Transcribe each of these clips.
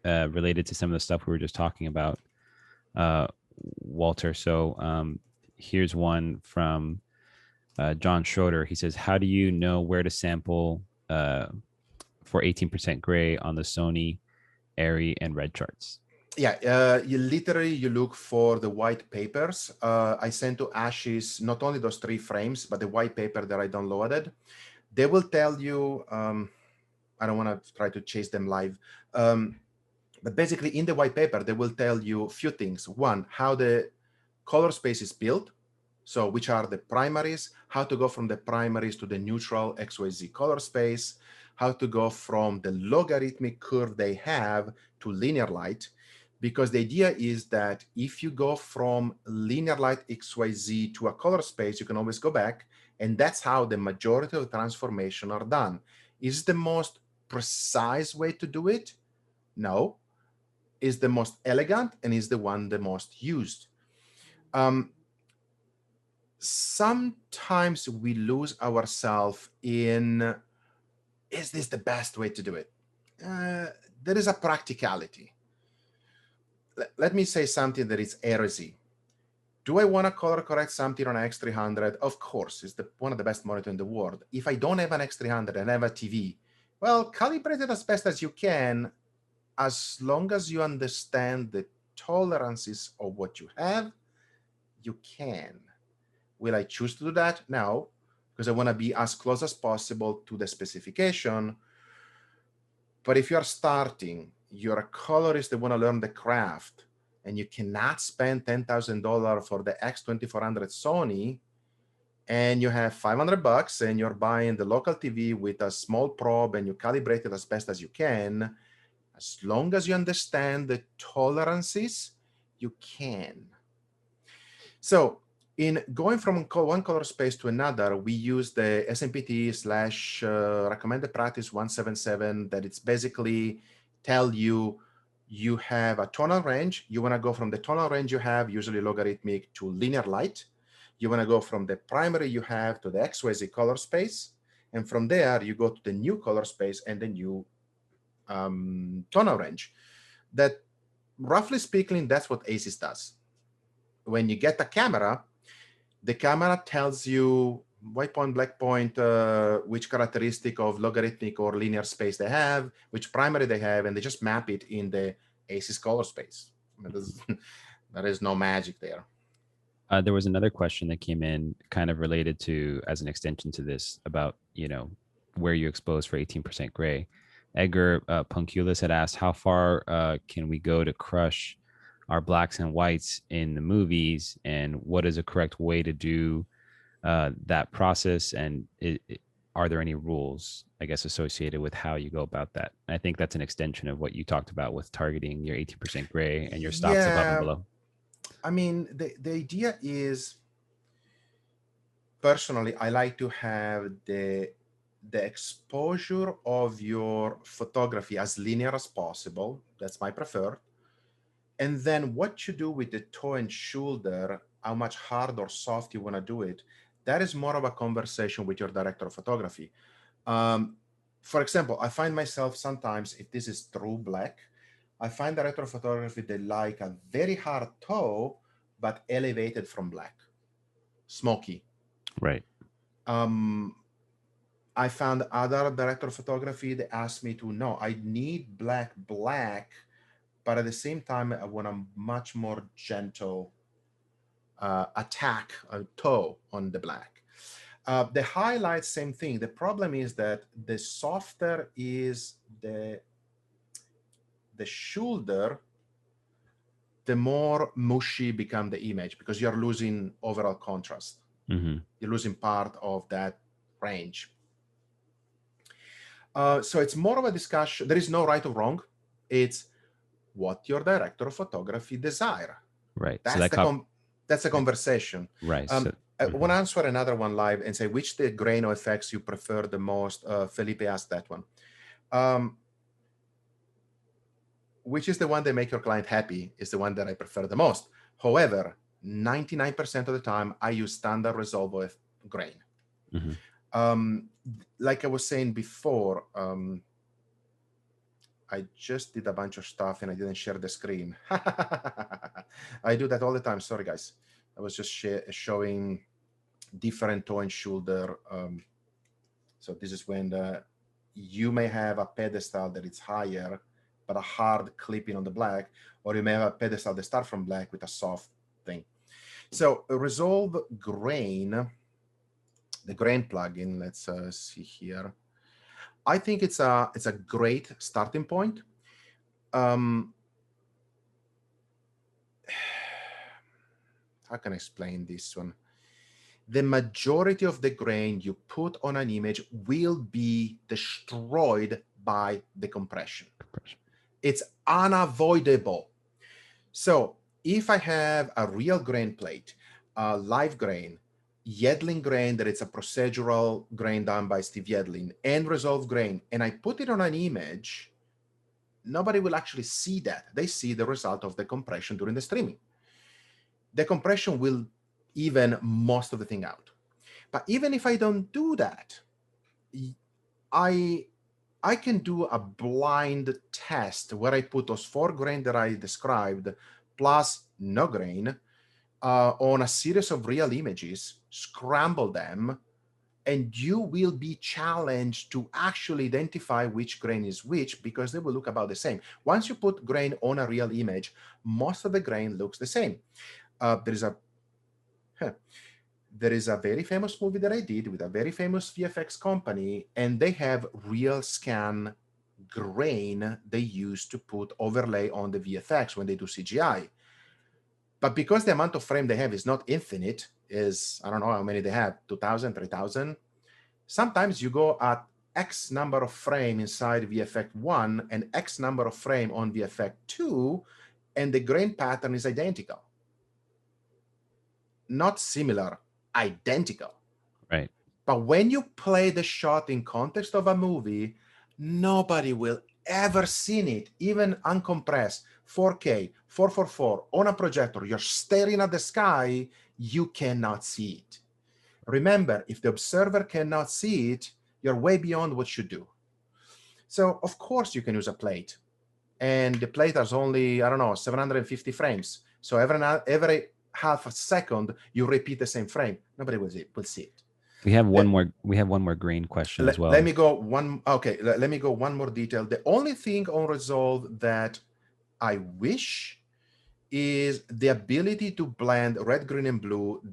related to some of the stuff we were just talking about, Walter. So here's one from John Schroeder. He says, how do you know where to sample for 18% gray on the Sony, Airy, and Red charts? Yeah, you look for the white papers. I sent to Ashes not only those 3 frames, but the white paper that I downloaded. They will tell you, I don't want to try to chase them live, but basically in the white paper, they will tell you a few things. One, how the color space is built. So which are the primaries, how to go from the primaries to the neutral XYZ color space, how to go from the logarithmic curve they have to linear light. Because the idea is that if you go from linear light XYZ to a color space, you can always go back. And that's how the majority of the transformation are done. Is the most precise way to do it? No. Is the most elegant and is the one the most used. Sometimes we lose ourselves in, is this the best way to do it? There is a practicality. Let me say something that is heresy. Do I want to color correct something on an X300? Of course, it's one of the best monitors in the world. If I don't have an X300 and have a TV, well, calibrate it as best as you can, as long as you understand the tolerances of what you have, you can. Will I choose to do that? No, because I want to be as close as possible to the specification. But if you're starting, you're a colorist that want to learn the craft, and you cannot spend $10,000 for the X2400 Sony, and you have $500 and you're buying the local TV with a small probe and you calibrate it as best as you can, as long as you understand the tolerances, you can. So in going from one color space to another, we use the SMPT/recommended practice 177 that it's basically tell you you have a tonal range. You want to go from the tonal range you have, usually logarithmic, to linear light. You want to go from the primary you have to the XYZ color space. And from there, you go to the new color space and the new tonal range. That, roughly speaking, that's what ACES does. When you get a camera, the camera tells you white point, black point, which characteristic of logarithmic or linear space they have, which primary they have, and they just map it in the ACES color space. There is no magic there. There was another question that came in kind of related to, as an extension to this, about, where you expose for 18% gray. Edgar Punkulis had asked, how far can we go to crush our blacks and whites in the movies, and what is a correct way to do that process, and are there any rules, I guess, associated with how you go about that? I think that's an extension of what you talked about with targeting your 18% gray and your stops above and below. I mean, the idea is, personally, I like to have the exposure of your photography as linear as possible. That's my preferred. And then what you do with the toe and shoulder, how much hard or soft you want to do it, that is more of a conversation with your director of photography. For example, I find myself sometimes, if this is true black, I find director of photography, they like a very hard toe, but elevated from black, smoky. Right. I found other director of photography that asked me to, no, I need black, but at the same time, I want a much more gentle attack, a toe on the black. The highlights, same thing. The problem is that the softer is the shoulder, the more mushy become the image, because you're losing overall contrast. Mm-hmm. You're losing part of that range. So it's more of a discussion. There is no right or wrong. It's what your director of photography desire. Right. That's So that's a conversation. Right. I want to answer another one live and say which the grain or effects you prefer the most. Felipe asked that one. Which is the one that make your client happy is the one that I prefer the most. However, 99% of the time, I use standard resolve with grain. Mm-hmm. Like I was saying before, I just did a bunch of stuff and I didn't share the screen. I do that all the time. Sorry, guys. I was just showing different toe and shoulder. So this is when you may have a pedestal that is higher, but a hard clipping on the black, or you may have a pedestal that starts from black with a soft thing. So Resolve Grain, the grain plugin, let's see here. I think it's a great starting point. How can I explain this one? The majority of the grain you put on an image will be destroyed by the compression. It's unavoidable. So if I have a real grain plate, a live grain, Yedlin grain that it's a procedural grain done by Steve Yedlin, and Resolve grain, and I put it on an image, nobody will actually see that. They see the result of the compression during the streaming. The compression will even most of the thing out. But even if I don't do that, I can do a blind test where I put those 4 grain that I described plus no grain on a series of real images, scramble them, and you will be challenged to actually identify which grain is which, because they will look about the same. Once you put grain on a real image, most of the grain looks the same. There is a very famous movie that I did with a very famous VFX company, and they have real scan grain they use to put overlay on the VFX when they do CGI. But because the amount of frame they have is not infinite, is, I don't know how many they have, 2,000, 3,000. Sometimes you go at X number of frame inside VFX 1 and X number of frame on VFX 2, and the grain pattern is identical. Not similar, identical. Right. But when you play the shot in context of a movie, nobody will ever seen it, even uncompressed, 4K, 444, on a projector. You're staring at the sky, you cannot see it. Remember, if the observer cannot see it, you're way beyond what you do. So, of course, you can use a plate. And the plate has only, I don't know, 750 frames. So every half a second, you repeat the same frame. Nobody will see it. We have one more grain question as well. Let me go one more detail. The only thing on Resolve that I wish is the ability to blend red, green, and blue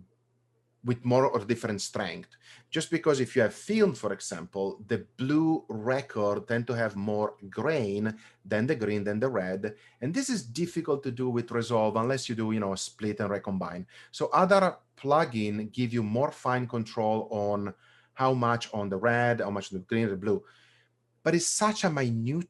with more or different strength. Just because if you have film, for example, the blue record tend to have more grain than the green, than the red. And this is difficult to do with Resolve unless you do, a split and recombine. So other plugin give you more fine control on how much on the red, how much on the green, or the blue. But it's such a minute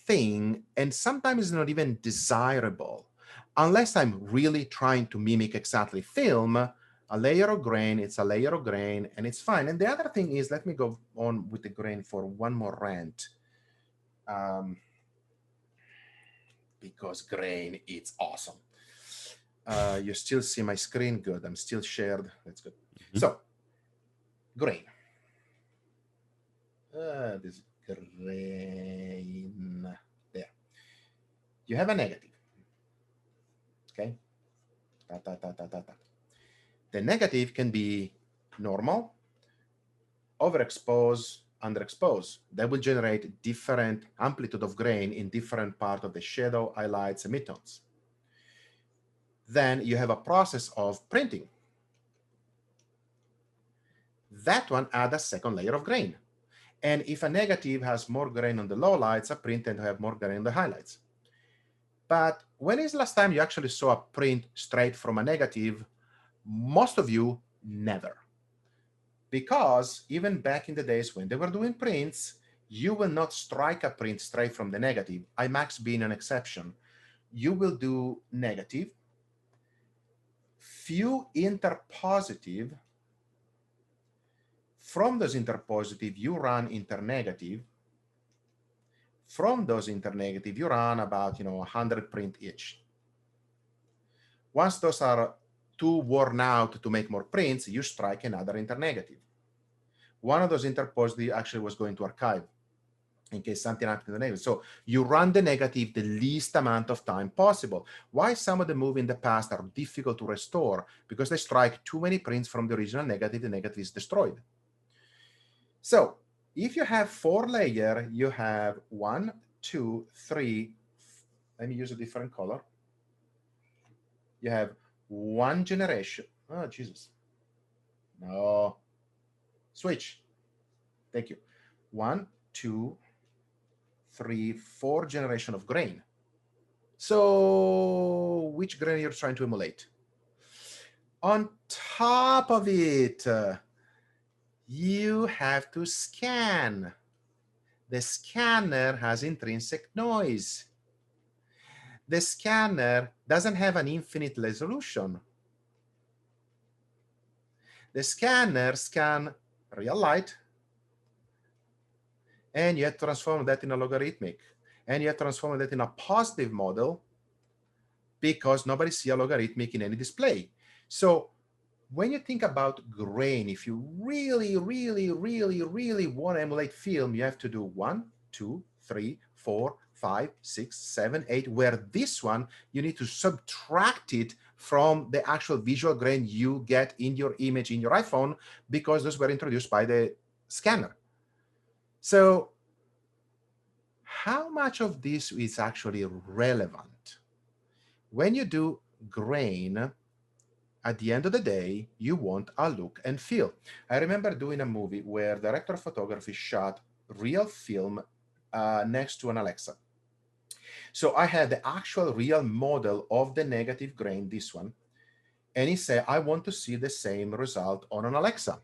thing, and sometimes it's not even desirable. Unless I'm really trying to mimic exactly film, a layer of grain, it's a layer of grain, and it's fine. And the other thing is, let me go on with the grain for one more rant. Because grain, it's awesome. You still see my screen? Good. I'm still shared. That's good. Mm-hmm. So, grain. This grain. There. You have a negative. Okay? The negative can be normal, overexposed, underexposed. That will generate different amplitude of grain in different part of the shadow, highlights, and midtones. Then you have a process of printing. That one adds a second layer of grain. And if a negative has more grain on the lowlights, a print tends to have more grain on the highlights. But when is the last time you actually saw a print straight from a negative? Most of you, never. Because even back in the days when they were doing prints, you will not strike a print straight from the negative, IMAX being an exception. You will do negative, few interpositive. From those interpositive, you run internegative. From those internegative, you run about 100 print each. Once those are too worn out to make more prints, you strike another internegative. One of those interpositive actually was going to archive. in case something happens to the negative. So you run the negative the least amount of time possible. Why some of the movies in the past are difficult to restore? Because they strike too many prints from the original negative, the negative is destroyed. So if you have 4 layers, you have 1, 2, 3. Let me use a different color. You have 1 generation. Oh, Jesus. No. Switch. Thank you. 1, 2, 3, 4 generation of grain. So which grain you're trying to emulate? On top of it, you have to scan. The scanner has intrinsic noise. The scanner doesn't have an infinite resolution. The scanner scans real light, and you have to transform that in a logarithmic, and you have to transform that in a positive model, because nobody sees a logarithmic in any display. So when you think about grain, if you really, really, really, really want to emulate film, you have to do 1, 2, 3, 4, 5, 6, 7, 8, where this one, you need to subtract it from the actual visual grain you get in your image in your iPhone, because those were introduced by the scanner. So how much of this is actually relevant? When you do grain, at the end of the day, you want a look and feel. I remember doing a movie where the director of photography shot real film next to an Alexa. So I had the actual real model of the negative grain, this one, and he said, I want to see the same result on an Alexa.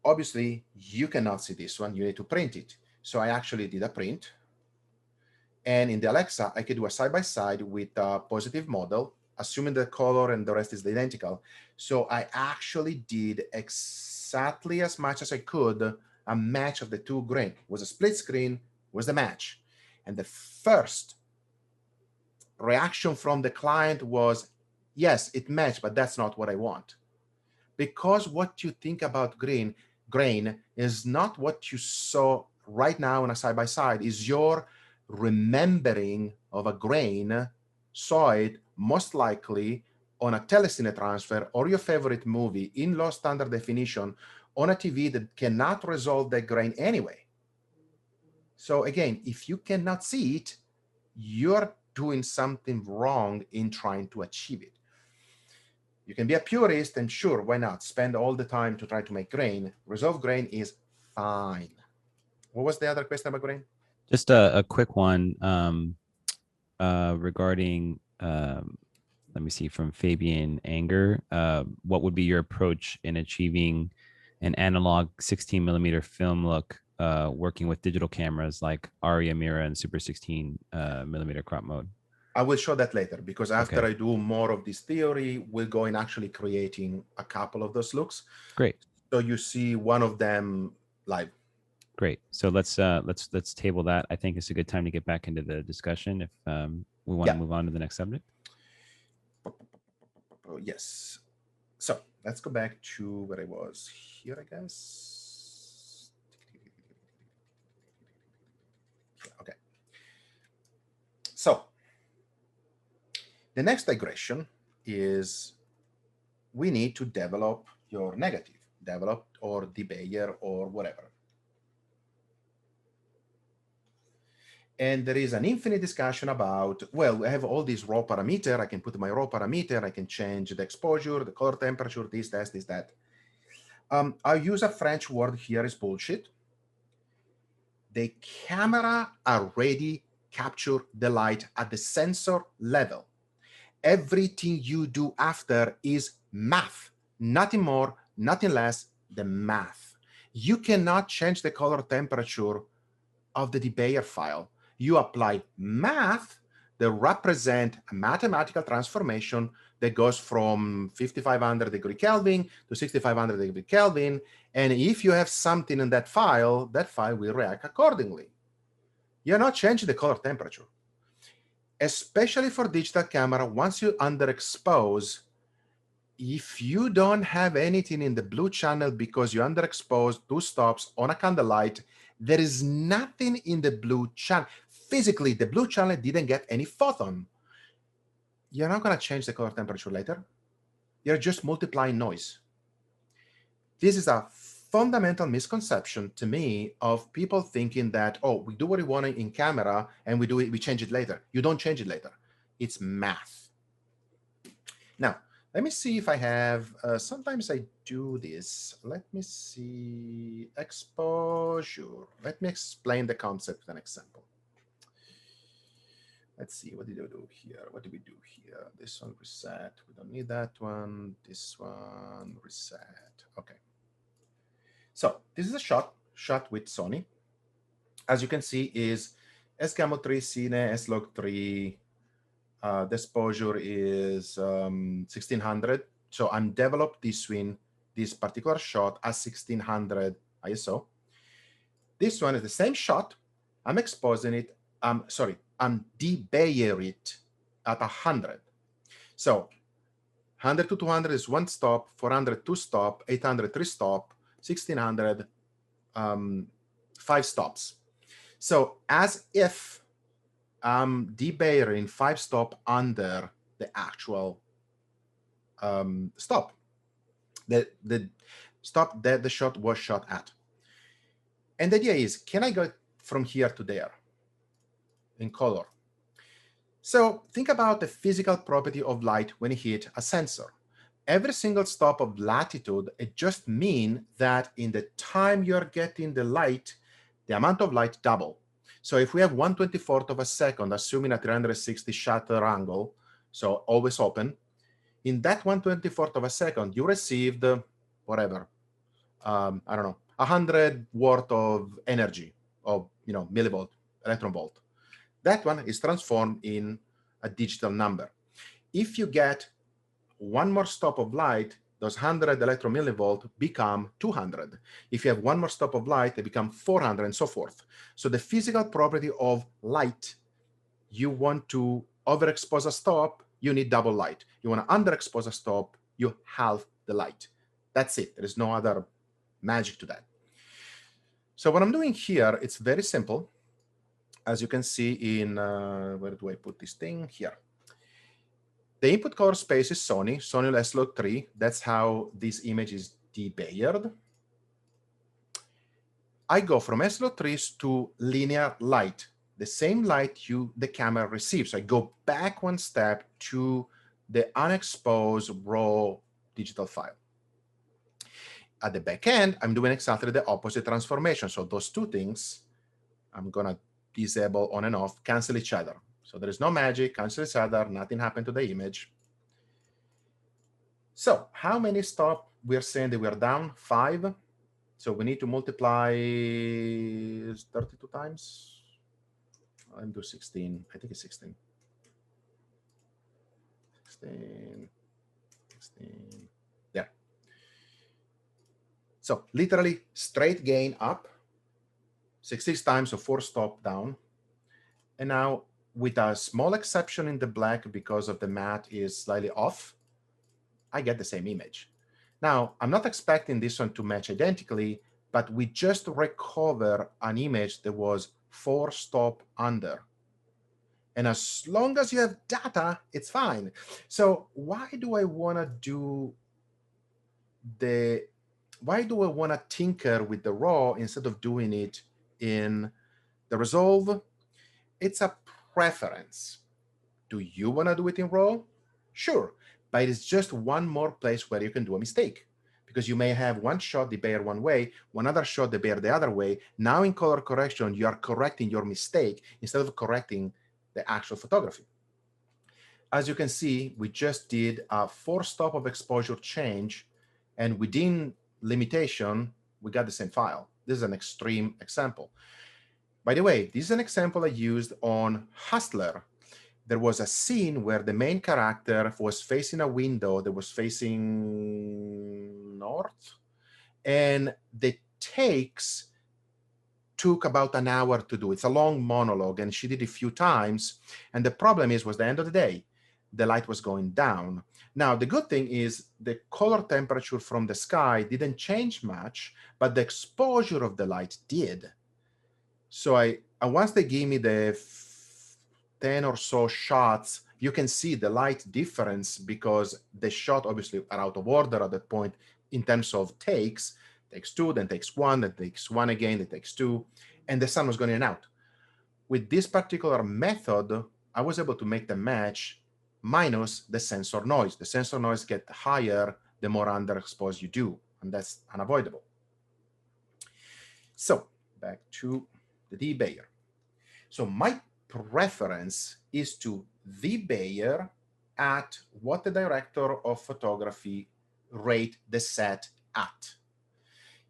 Obviously, you cannot see this one, you need to print it. So I actually did a print, and in the Alexa, I could do a side-by-side with a positive model, assuming the color and the rest is identical. So I actually did exactly as much as I could a match of the 2 grain. It was a split screen, was the match. And the first reaction from the client was, yes, it matched, but that's not what I want. Because what you think about grain is not what you saw right now in a side-by-side, is your remembering of a grain, saw it most likely on a telecine transfer or your favorite movie in low standard definition on a TV that cannot resolve that grain anyway. So again, if you cannot see it, you're doing something wrong in trying to achieve it. You can be a purist, and sure, why not? Spend all the time to try to make grain. Resolve grain is fine. What was the other question about grain? Just a quick one regarding, let me see, from Fabian Anger. What would be your approach in achieving an analog 16 millimeter film look working with digital cameras like Aria Mira and Super 16 millimeter crop mode? I will show that later, because after Okay. I do more of this theory, we'll go in actually creating a couple of those looks. Great. So you see one of them live. Great. So let's table that. I think it's a good time to get back into the discussion if we want to move on to the next subject. Yes. So let's go back to where I was here, I guess. Okay. So the next digression is we need to develop your negative, develop or debayer or whatever. And there is an infinite discussion about, well, I have all these raw parameter. I can put my raw parameter. I can change the exposure, the color temperature, this, that. I'll use a French word here, is bullshit. The camera already capture the light at the sensor level. Everything you do after is math, nothing more, nothing less than math. You cannot change the color temperature of the debayer file. You apply math that represent a mathematical transformation that goes from 5500 degree Kelvin to 6500 degree Kelvin. And if you have something in that file will react accordingly. You're not changing the color temperature. Especially for digital camera, once you underexpose, if you don't have anything in the blue channel because you underexposed 2 stops on a candlelight There is nothing in the blue channel. Physically, the blue channel didn't get any photon. You're not going to change the color temperature later. You're just multiplying noise. This is a fundamental misconception to me of people thinking that, oh, we do what we want in camera and we change it later. You don't change it later. It's math. Now, let me see if I have, sometimes I do this. Let me see, exposure. Let me explain the concept with an example. Let's see, what did I do here? What did we do here? This one reset. We don't need that one. This one reset. Okay. So this is a shot with Sony. As you can see, is S-Gamma 3 Cine S-Log 3. The exposure is 1600. So I'm developed this particular shot as 1600 ISO. This one is the same shot. I'm exposing it. I'm debayer it at 100. So 100 to 200 is 1 stop, 400 2 stop, 800 3 stop, 1600 5 stops. So as if I'm debayering 5 stop under the actual stop, the stop that the shot was shot at. And the idea is, can I go from here to there in color? So think about the physical property of light when you hit a sensor. Every single stop of latitude, it just means that in the time you're getting the light, the amount of light double. So if we have 1/24th of a second, assuming a 360 shutter angle, so always open, in that 1/24th of a second, you received whatever, I don't know, 100 worth of energy, of millivolt, electron volt. That one is transformed in a digital number. If you get one more stop of light, those 100 electron millivolt become 200. If you have one more stop of light, they become 400 and so forth. So the physical property of light, you want to overexpose a stop, you need double light. You want to underexpose a stop, you halve the light. That's it. There is no other magic to that. So what I'm doing here, it's very simple. As you can see in, where do I put this thing? Here. The input color space is Sony S-Log 3. That's how this image is debayered. I go from S-Log 3s to linear light, the same light the camera receives. So I go back one step to the unexposed raw digital file. At the back end, I'm doing exactly the opposite transformation. So those two things, I'm going to disable on and off, cancel each other. So there is no magic, cancel each other, nothing happened to the image. So how many stops? We're saying that we're down 5. So we need to multiply 32 times. Let me do 16. I think it's 16. 16. There. So literally straight gain up, 66 times, so 4 stop down. And now with a small exception in the black because of the matte is slightly off, I get the same image. Now, I'm not expecting this one to match identically, but we just recover an image that was 4 stop under. And as long as you have data, it's fine. So why do I want to tinker with the raw instead of doing it in the resolve? It's a preference. Do you want to do it in raw? Sure, but it's just one more place where you can do a mistake, because you may have one shot debayer one way, one other shot debayer the other way. Now in color correction, you are correcting your mistake instead of correcting the actual photography. As you can see, we just did a 4 stop of exposure change, and within limitation, we got the same file. This is an extreme example. By the way, this is an example I used on Hustler. There was a scene where the main character was facing a window that was facing north, and the takes took about an hour to do. It's a long monologue, and she did it a few times. And the problem was the end of the day, the light was going down. Now, the good thing is the color temperature from the sky didn't change much, but the exposure of the light did. So once they give me the 10 or so shots, you can see the light difference because the shot obviously are out of order at that point in terms of takes. Takes two, then takes one, then takes one again, then takes two, and the sun was going in and out. With this particular method, I was able to make the match minus the sensor noise. The sensor noise gets higher the more underexposed you do, and that's unavoidable. So back to the D-Bayer. So my preference is to D-Bayer at what the director of photography rate the set at.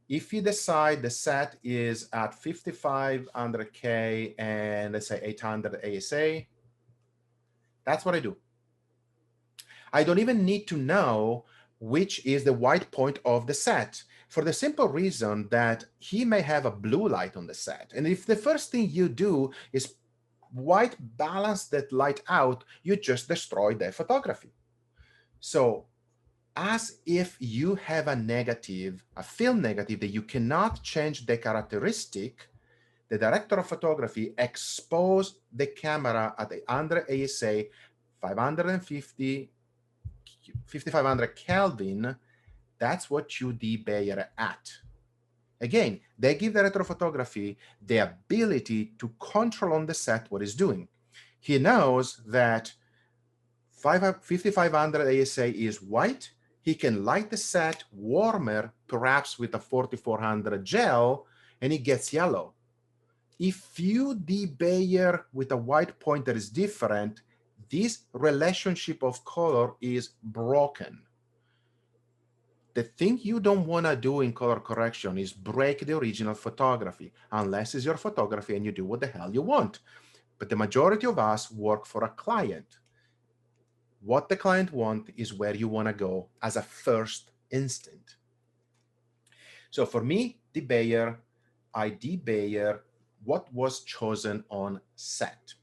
If you decide the set is at 5500K and let's say 800 ASA, that's what I do. I don't even need to know which is the white point of the set, for the simple reason that he may have a blue light on the set. And if the first thing you do is white balance that light out, you just destroy the photography. So as if you have a negative, a film negative that you cannot change the characteristic, the director of photography expose the camera at the under ASA 550, 5500 Kelvin. That's what you D-Bayer at. Again, they give the director of photography the ability to control on the set what he's doing. He knows that 5500 ASA is white. He can light the set warmer, perhaps with a 4400 gel, and it gets yellow. If you D-Bayer with a white point that is different, this relationship of color is broken. The thing you don't want to do in color correction is break the original photography, unless it's your photography and you do what the hell you want. But the majority of us work for a client. What the client wants is where you want to go as a first instant. So for me, D-Bayer, I D-Bayer what was chosen on set.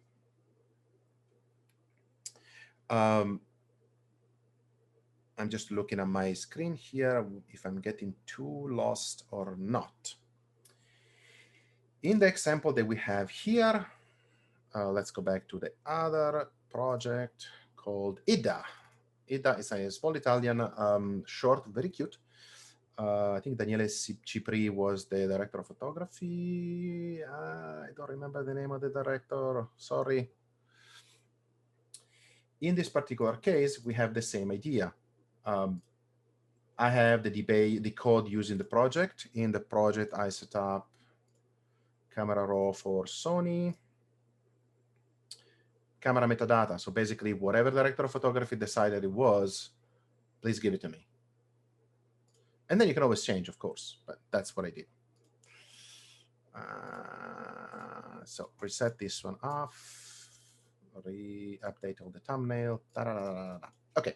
I'm just looking at my screen here if I'm getting too lost or not. In the example that we have here, let's go back to the other project called Ida. Ida is a small Italian short, very cute. I think Daniele Cipri was the director of photography. I don't remember the name of the director, sorry. In this particular case, we have the same idea. I have the code used in the project. In the project, I set up camera raw for Sony, camera metadata. So basically, whatever director of photography decided it was, please give it to me. And then you can always change, of course, but that's what I did. So reset this one off, update all the thumbnail. Okay.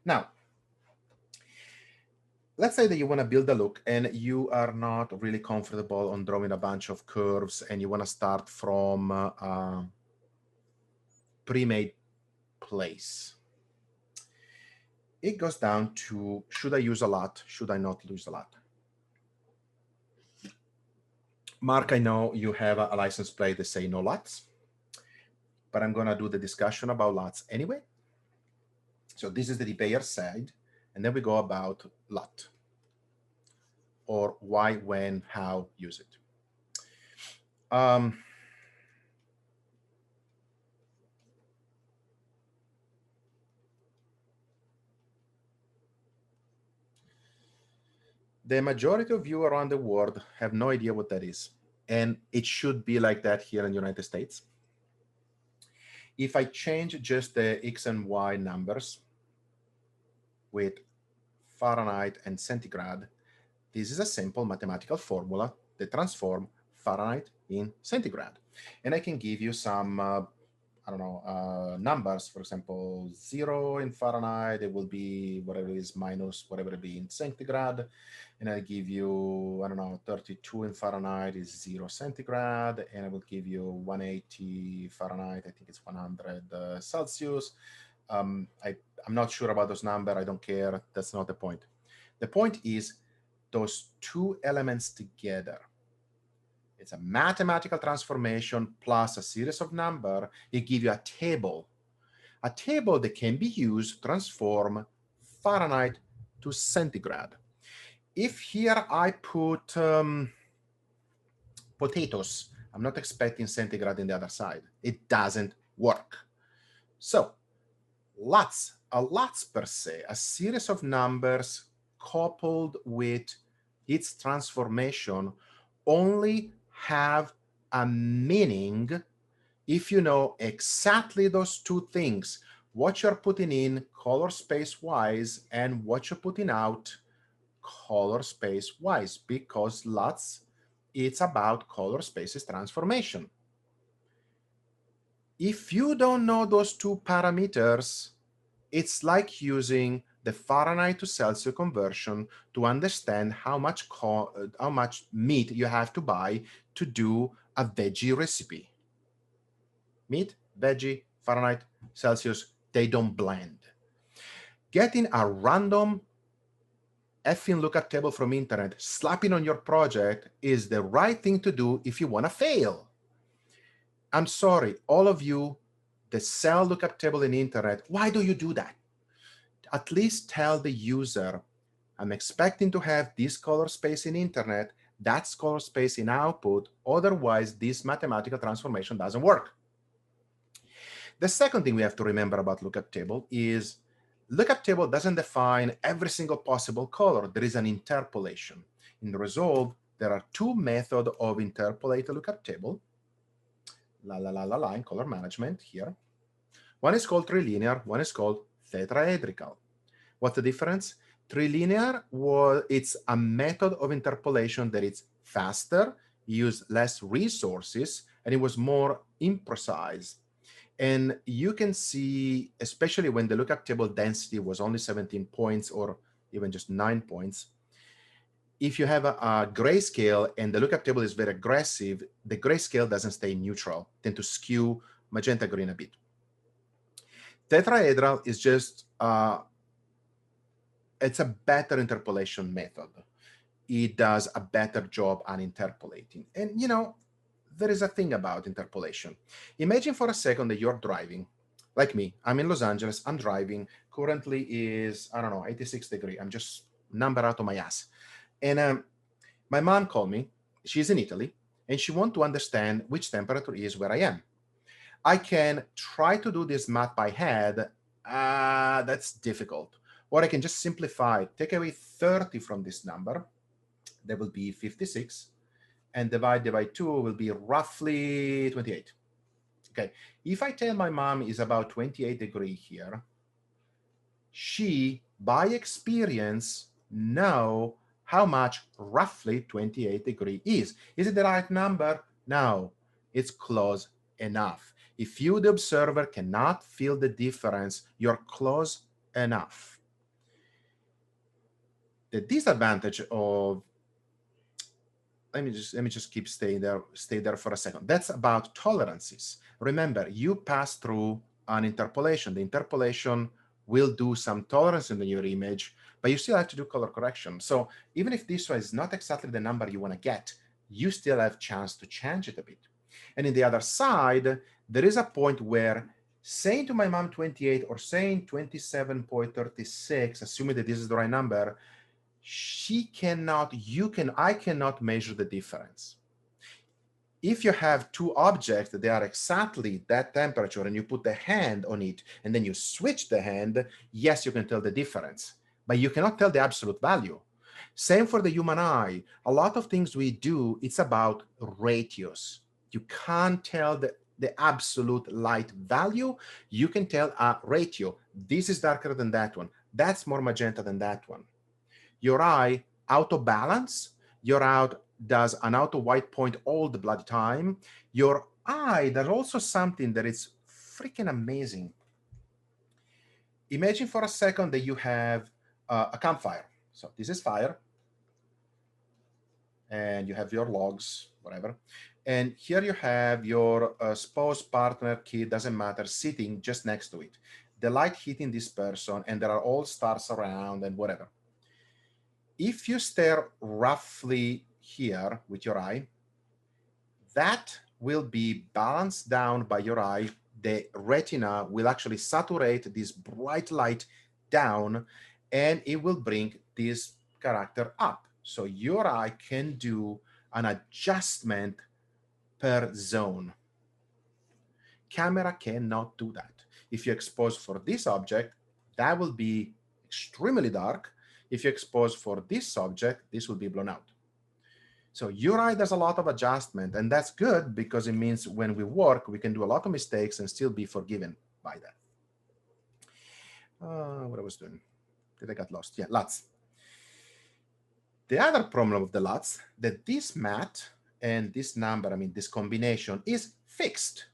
Now, let's say that you want to build a look and you are not really comfortable on drawing a bunch of curves and you want to start from a pre-made place. It goes down to, should I use a lot? Should I not use a lot? Mark, I know you have a license plate that say no lots, but I'm going to do the discussion about lots anyway. So this is the D-Bayer side, and then we go about lot, or why, when, how, use it. The majority of you around the world have no idea what that is. And it should be like that here in the United States. If I change just the X and Y numbers with Fahrenheit and centigrade, this is a simple mathematical formula that transforms Fahrenheit in centigrade. And I can give you some I don't know, numbers. For example, 0 in Fahrenheit, it will be whatever it is minus whatever it be in centigrade. And I give you, I don't know, 32 in Fahrenheit is 0 centigrade. And I will give you 180 Fahrenheit, I think it's 100 Celsius. I'm not sure about those numbers. I don't care. That's not the point. The point is those two elements together. It's a mathematical transformation plus a series of numbers. It gives you a table that can be used to transform Fahrenheit to centigrade. If here I put potatoes, I'm not expecting centigrade in the other side. It doesn't work. So lots per se, a series of numbers coupled with its transformation only have a meaning if you know exactly those two things, what you're putting in color space wise and what you're putting out color space wise, because lots, it's about color spaces transformation. If you don't know those two parameters, it's like using the Fahrenheit to Celsius conversion to understand how much meat you have to buy to do a veggie recipe. Meat, veggie, Fahrenheit, Celsius, they don't blend. Getting a random effing lookup table from internet, slapping on your project is the right thing to do if you want to fail. I'm sorry, all of you that sell lookup table in internet, why do you do that? At least tell the user, I'm expecting to have this color space in internet, that's color space in output, otherwise this mathematical transformation doesn't work. The second thing we have to remember about lookup table is lookup table doesn't define every single possible color. There is an interpolation. In the result, there are two methods of interpolate a lookup table. In color management here. One is called trilinear, one is called tetrahedral. What's the difference? Trilinear, it's a method of interpolation that is faster, use less resources, and it was more imprecise. And you can see, especially when the lookup table density was only 17 points or even just 9 points, if you have a grayscale and the lookup table is very aggressive, the grayscale doesn't stay neutral, tend to skew magenta green a bit. Tetrahedral is just, it's a better interpolation method. It does a better job on interpolating. And there is a thing about interpolation. Imagine for a second that you're driving, like me. I'm in Los Angeles, I'm driving. Currently is, I don't know, 86 degrees. I'm just number out of my ass. And my mom called me. She's in Italy, and she wants to understand which temperature is where I am. I can try to do this math by head. That's difficult. Or I can just simplify, take away 30 from this number. That will be 56. And divide by 2 will be roughly 28. Okay, if I tell my mom is about 28 degrees here, she, by experience, know how much roughly 28 degrees is. Is it the right number? No, it's close enough. If you, the observer, cannot feel the difference, you're close enough. The disadvantage of let me just keep stay there for a second. That's about tolerances. Remember, you pass through an interpolation. The interpolation will do some tolerance in your image, but you still have to do color correction. So even if this one is not exactly the number you want to get, you still have chance to change it a bit. And in the other side, there is a point where saying to my mom 28 or saying 27.36, assuming that this is the right number, I cannot measure the difference. If you have two objects that they are exactly that temperature and you put the hand on it and then you switch the hand, yes, you can tell the difference, but you cannot tell the absolute value. Same for the human eye. A lot of things we do, it's about ratios. You can't tell the absolute light value. You can tell a ratio. This is darker than that one. That's more magenta than that one. Your eye auto balance, your eye does an auto white point all the bloody time. Your eye does also something that is freaking amazing. Imagine for a second that you have a campfire. So this is fire, and you have your logs, whatever. And here you have your spouse, partner, kid, doesn't matter, sitting just next to it. The light hitting this person, and there are all stars around and whatever. If you stare roughly here with your eye, that will be balanced down by your eye. The retina will actually saturate this bright light down, and it will bring this character up. So your eye can do an adjustment per zone. Camera cannot do that. If you expose for this object, that will be extremely dark. If you expose for this object, this will be blown out. So your eye does a lot of adjustment, and that's good because it means when we work, we can do a lot of mistakes and still be forgiven by that. What I was doing? Did I get lost? Yeah, LUTs. The other problem of the LUTs, that this mat and this number, I mean, this combination is fixed.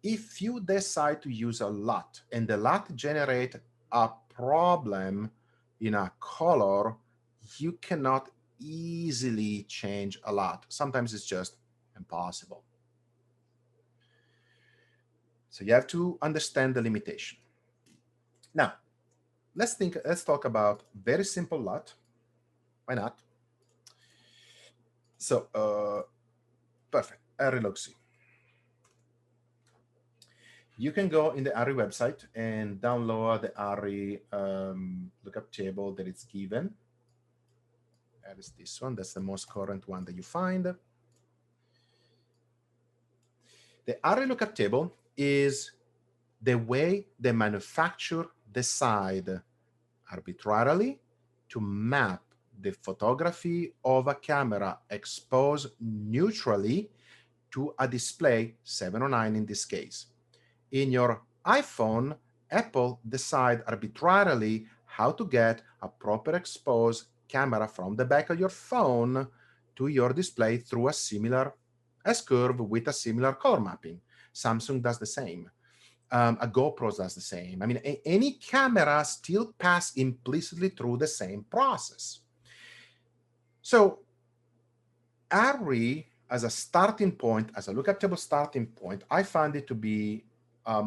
If you decide to use a LUT and the LUT generate a problem in a color, you cannot easily change a LUT. Sometimes it's just impossible. So you have to understand the limitation. Now, let's talk about very simple LUT. Why not? So, perfect, ARRI log-C. You can go in the ARRI website and download the ARRI lookup table that is given. That is this one. That's the most current one that you find. The ARRI lookup table is the way the manufacturer decide arbitrarily to map the photography of a camera exposed neutrally to a display 709 in this case. In your iPhone, Apple decide arbitrarily how to get a proper exposed camera from the back of your phone to your display through a similar S-curve with a similar color mapping. Samsung does the same. A GoPro does the same. I mean, any camera still pass implicitly through the same process. So ARRI as a starting point, as a lookup table starting point, I find it to be a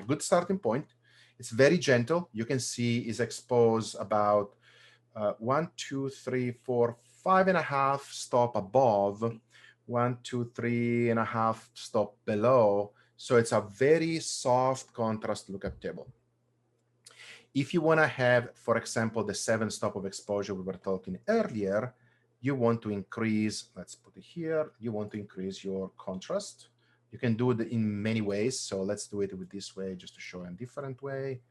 good starting point. It's very gentle. You can see is exposed about 1, 2, 3, 4, 5.5 stop above, 1, 2, 3.5 stop below. So it's a very soft contrast lookup table. If you want to have, for example, the 7 stop of exposure we were talking earlier, you want to increase, let's put it here, you want to increase your contrast. You can do it in many ways. So let's do it with this way just to show a different way.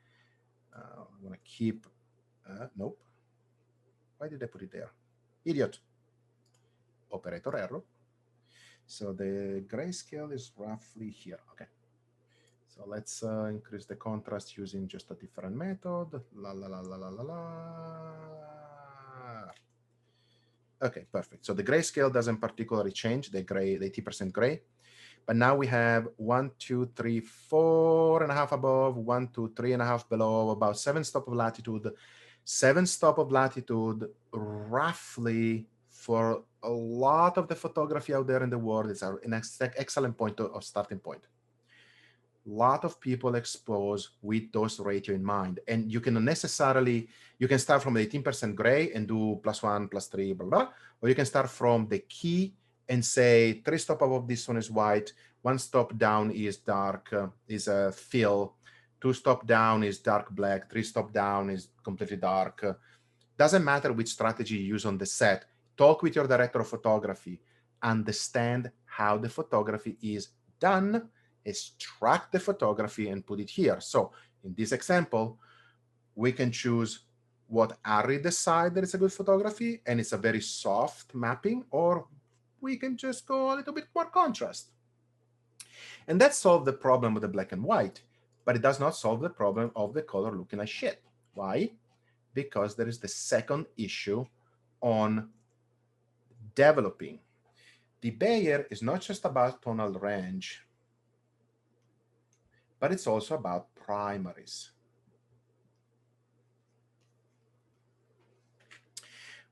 I want to keep, nope. Why did I put it there? Idiot. Operator error. So the grayscale is roughly here. Okay. So let's increase the contrast using just a different method. La la la la la la la. Okay, perfect. So the grayscale doesn't particularly change the gray, the 80% gray. But now we have 1, 2, 3, 4.5 above, 1, 2, 3.5 below, about 7 stop of latitude. 7 stop of latitude, roughly, for a lot of the photography out there in the world, is an excellent point of starting point. A lot of people expose with those ratio in mind. And you can necessarily, you can start from 18% gray and do +1, +3, blah, blah, or you can start from the key and say 3 stop above this one is white, 1 stop down is dark, is a fill, 2 stop down is dark black, 3 stop down is completely dark. Doesn't matter which strategy you use on the set. Talk with your director of photography, understand how the photography is done, extract the photography and put it here. So in this example, we can choose what ARRI decide that it's a good photography and it's a very soft mapping, or we can just go a little bit more contrast. And that solves the problem with the black and white, but it does not solve the problem of the color looking like shit. Why? Because there is the second issue on developing. The Bayer is not just about tonal range, but it's also about primaries.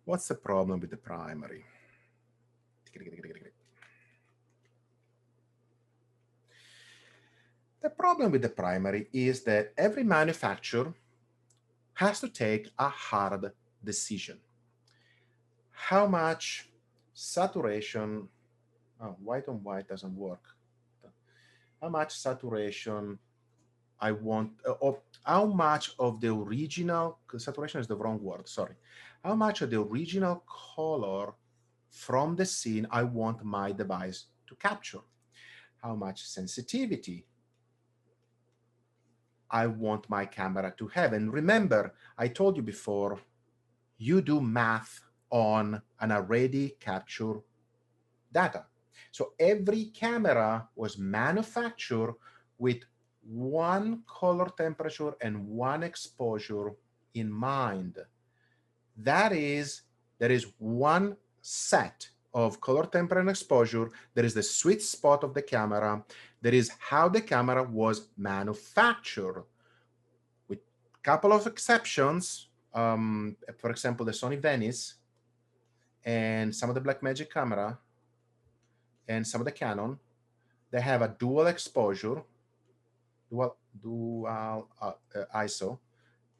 What's the problem with the primary? The problem with the primary is that every manufacturer has to take a hard decision. How much saturation Oh, white on white doesn't work. How much saturation I want, or how much of the original, because saturation is the wrong word, sorry. How much of the original color from the scene I want my device to capture? How much sensitivity I want my camera to have. And remember, I told you before, you do math on an already captured data. So every camera was manufactured with one color temperature and one exposure in mind. That is, there is one set of color temperature and exposure. There is the sweet spot of the camera. There is how the camera was manufactured, with a couple of exceptions. For example, the Sony Venice and some of the Blackmagic camera and some of the Canon, they have a dual exposure, dual ISO,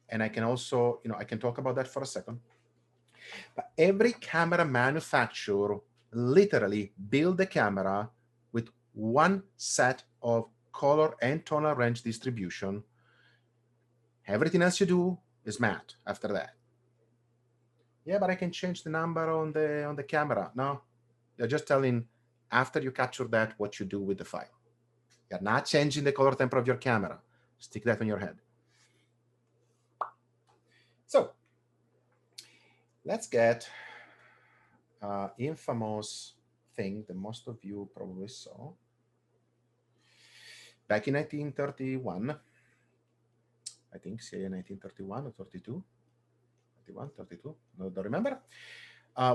and I can also, I can talk about that for a second. But every camera manufacturer literally build the camera with one set of color and tonal range distribution. Everything else you do is math after that. Yeah, but I can change the number on the camera. No, you're just telling after you capture that what you do with the file. You're not changing the color temperature of your camera. Stick that on your head. So let's get infamous thing that most of you probably saw. Back in 1931, I think, say 1931 or 32, 31, 32, no, don't remember.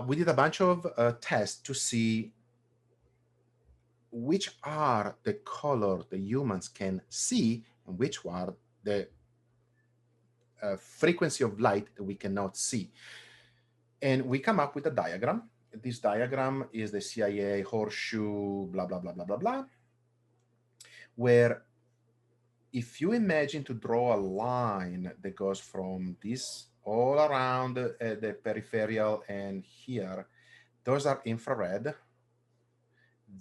We did a bunch of tests to see which are the color the humans can see and which are the frequency of light that we cannot see. And we come up with a diagram. This diagram is the CIA horseshoe, blah, blah, blah, blah, blah, blah, where if you imagine to draw a line that goes from this all around the peripheral and here, those are infrared.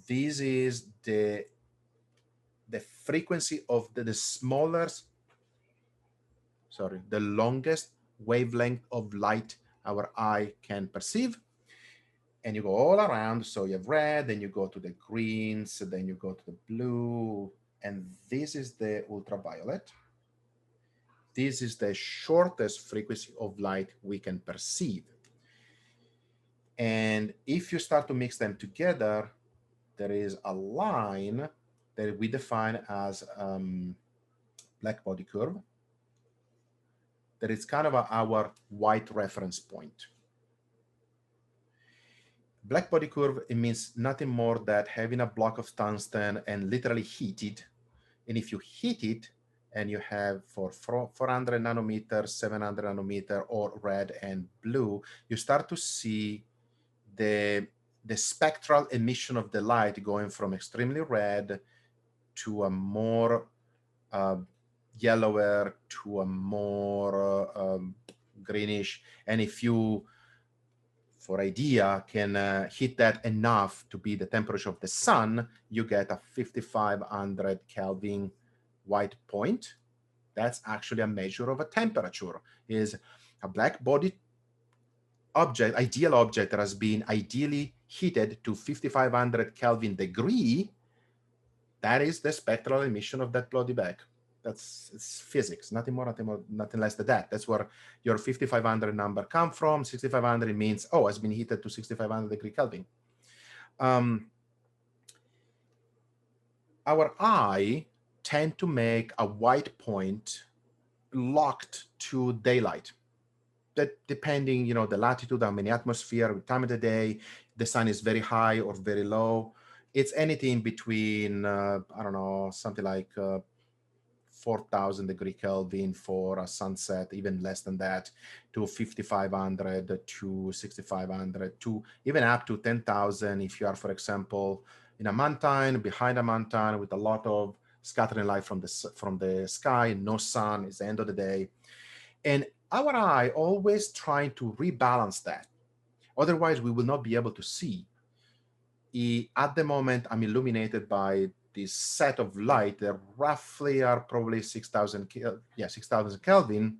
This is the frequency of the smallest, sorry, the longest wavelength of light our eye can perceive. And you go all around, so you have red, then you go to the greens, then you go to the blue, and this is the ultraviolet. This is the shortest frequency of light we can perceive. And if you start to mix them together, there is a line that we define as black body curve, that is kind of our white reference point. Black body curve, it means nothing more than having a block of tungsten and literally heat it. And if you heat it and you have for 400 nanometer, 700 nanometer, or red and blue, you start to see the spectral emission of the light going from extremely red to a more yellower to a more greenish. And if you, for idea, can heat that enough to be the temperature of the sun, you get a 5500 Kelvin white point. That's actually a measure of a temperature. Is a black body object, ideal object that has been ideally heated to 5500 Kelvin degree, that is the spectral emission of that bloody bag. It's physics, nothing more, nothing less than that. That's where your 5500 number come from. 6500 means, oh, it's been heated to 6500 degree Kelvin. Our eye tend to make a white point locked to daylight. That depending, the latitude, how many atmosphere, time of the day, the sun is very high or very low. It's anything between, I don't know, something like 4,000 degree Kelvin for a sunset, even less than that, to 5,500 to 6,500 to even up to 10,000 if you are, for example, in a mountain, behind a mountain with a lot of scattering light from the sky, no sun, it's the end of the day. And our eye always trying to rebalance that. Otherwise, we will not be able to see. At the moment, I'm illuminated by this set of light that roughly are probably 6,000 Kelvin,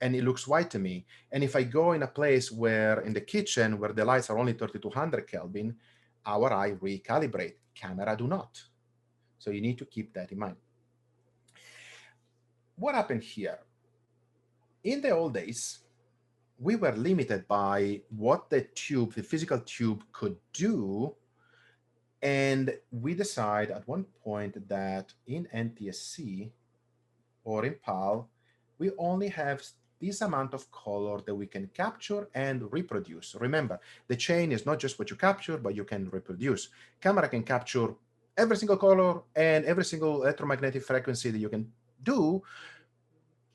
and it looks white to me. And if I go in a place where, in the kitchen, where the lights are only 3,200 Kelvin, our eye recalibrate. Camera do not. So you need to keep that in mind. What happened here? In the old days, we were limited by what the physical tube could do. And we decide at one point that in NTSC or in PAL, we only have this amount of color that we can capture and reproduce. Remember, the chain is not just what you capture, but you can reproduce. Camera can capture every single color and every single electromagnetic frequency that you can do,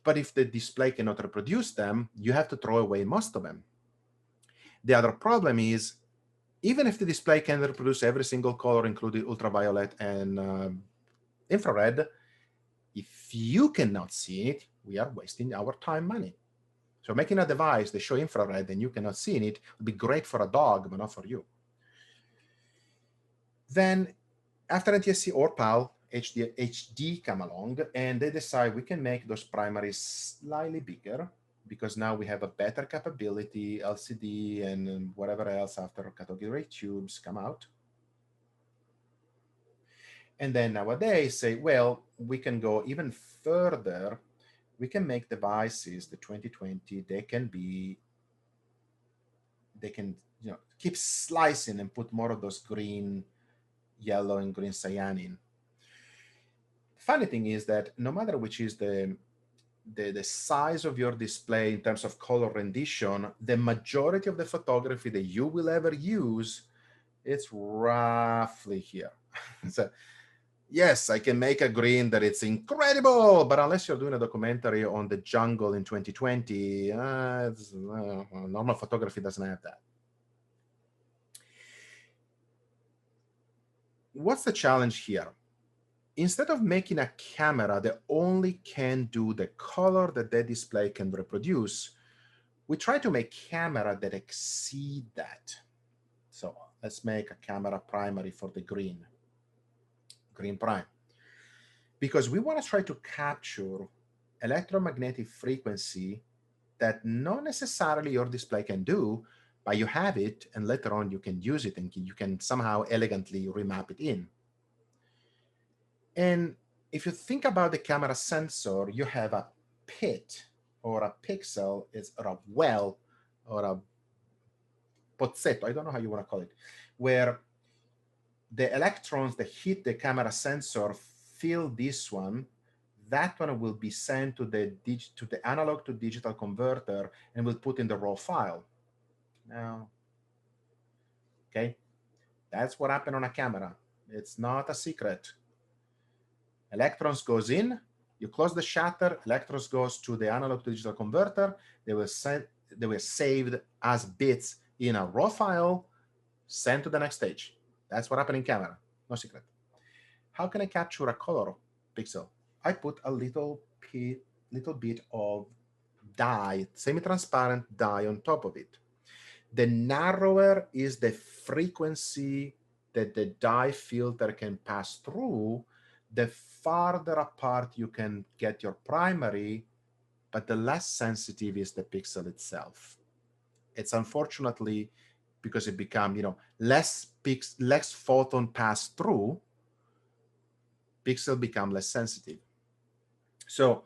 but if the display cannot reproduce them, you have to throw away most of them. The other problem is, even if the display can reproduce every single color, including ultraviolet and infrared, if you cannot see it, we are wasting our time, money. So making a device that show infrared and you cannot see it would be great for a dog, but not for you. Then after NTSC or PAL, HD come along, and they decide we can make those primaries slightly bigger, because now we have a better capability, LCD and whatever else after cathode ray tubes come out. And then nowadays say, well, we can go even further. We can make devices, the 2020, they can keep slicing and put more of those green, yellow, and green cyan. Funny thing is that no matter which is the size of your display in terms of color rendition, the majority of the photography that you will ever use, it's roughly here. So yes, I can make a green that it's incredible, but unless you're doing a documentary on the jungle in 2020, normal photography doesn't have that. What's the challenge here? Instead of making a camera that only can do the color that the display can reproduce, we try to make camera that exceed that. So let's make a camera primary for the green prime. Because we want to try to capture electromagnetic frequency that not necessarily your display can do, but you have it, and later on you can use it and you can somehow elegantly remap it in. And if you think about the camera sensor, you have a pit or a pixel, or a well, or a pozzetto, I don't know how you want to call it, where the electrons that hit the camera sensor fill this one. That one will be sent to the analog to digital converter and will put in the raw file. Now, okay, that's what happened on a camera. It's not a secret. Electrons goes in, you close the shutter, electrons goes to the analog to digital converter. They were saved as bits in a raw file, sent to the next stage. That's what happened in camera, no secret. How can I capture a color pixel? I put a little bit of dye, semi-transparent dye on top of it. The narrower is the frequency that the dye filter can pass through, the farther apart you can get your primary, but the less sensitive is the pixel itself. It's unfortunately, because it become, less photon pass through, pixel become less sensitive. So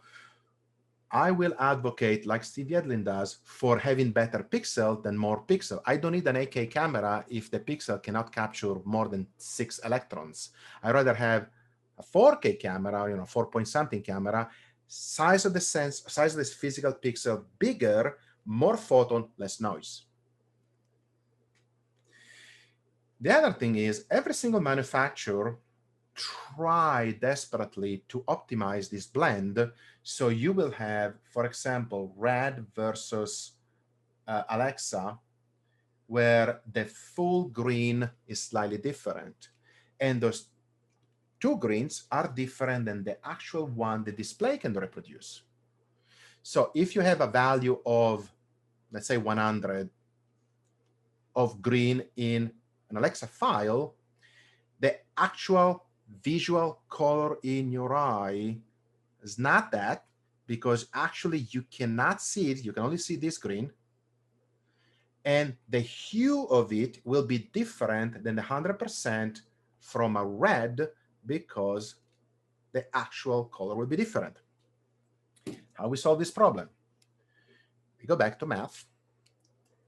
I will advocate, like Steve Yedlin does, for having better pixel than more pixel. I don't need an 8K camera if the pixel cannot capture more than 6 electrons. I'd rather have a 4K camera, 4-point-something camera, size of this physical pixel bigger, more photon, less noise. The other thing is, every single manufacturer try desperately to optimize this blend. So you will have, for example, Red versus Alexa, where the full green is slightly different. And those two greens are different than the actual one the display can reproduce. So if you have a value of, let's say 100 of green in an Alexa file, The actual visual color in your eye is not that, because actually you cannot see it. You can only see this green. And the hue of it will be different than the 100% from a red, because the actual color will be different. How we solve this problem? We go back to math.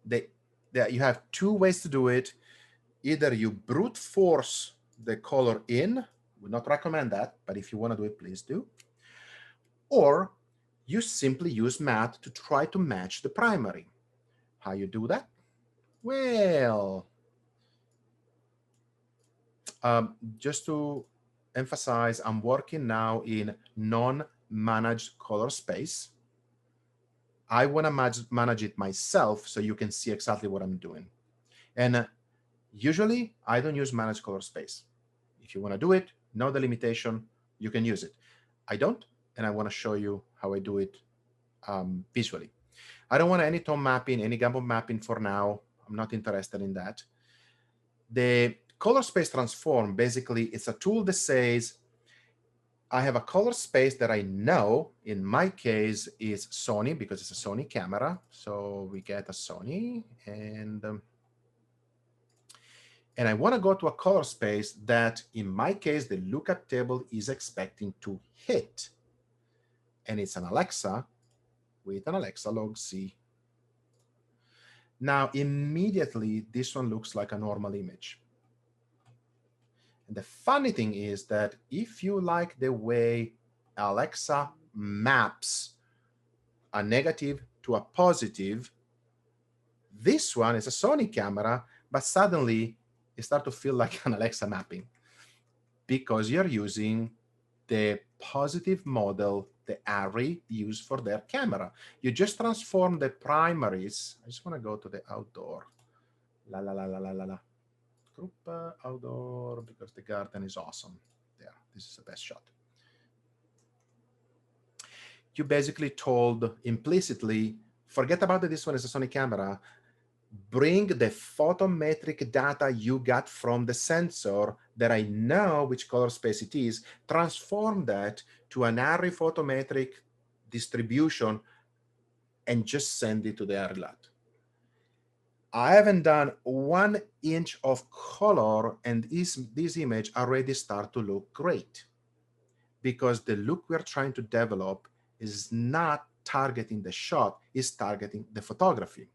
You have two ways to do it. Either you brute force the color in, would not recommend that, but if you want to do it, please do. Or you simply use math to try to match the primary. How you do that? Well, just to emphasize, I'm working now in non-managed color space. I want to manage it myself so you can see exactly what I'm doing. And usually, I don't use managed color space. If you want to do it, know the limitation, you can use it. I don't, and I want to show you how I do it visually. I don't want any tone mapping, any gamma mapping for now. I'm not interested in that. The color space transform, basically, it's a tool that says, I have a color space that I know, in my case, is Sony, because it's a Sony camera. So we get a Sony, and I want to go to a color space that, in my case, the lookup table is expecting to hit. And it's an Alexa with an Alexa log C. Now, immediately, this one looks like a normal image. And the funny thing is that if you like the way Alexa maps a negative to a positive, this one is a Sony camera, but suddenly it starts to feel like an Alexa mapping, because you're using the positive model the Arri used for their camera. You just transform the primaries. I just want to go to the outdoor. La la la la la la la. Group outdoor, because the garden is awesome. There, this is the best shot. You basically told implicitly, forget about that this one is a Sony camera, bring the photometric data you got from the sensor that I know which color space it is, transform that to an Arri photometric distribution, and just send it to the ARRILAT. I haven't done 1 inch of color, and this image already start to look great, because the look we're trying to develop is not targeting the shot, is targeting the photography.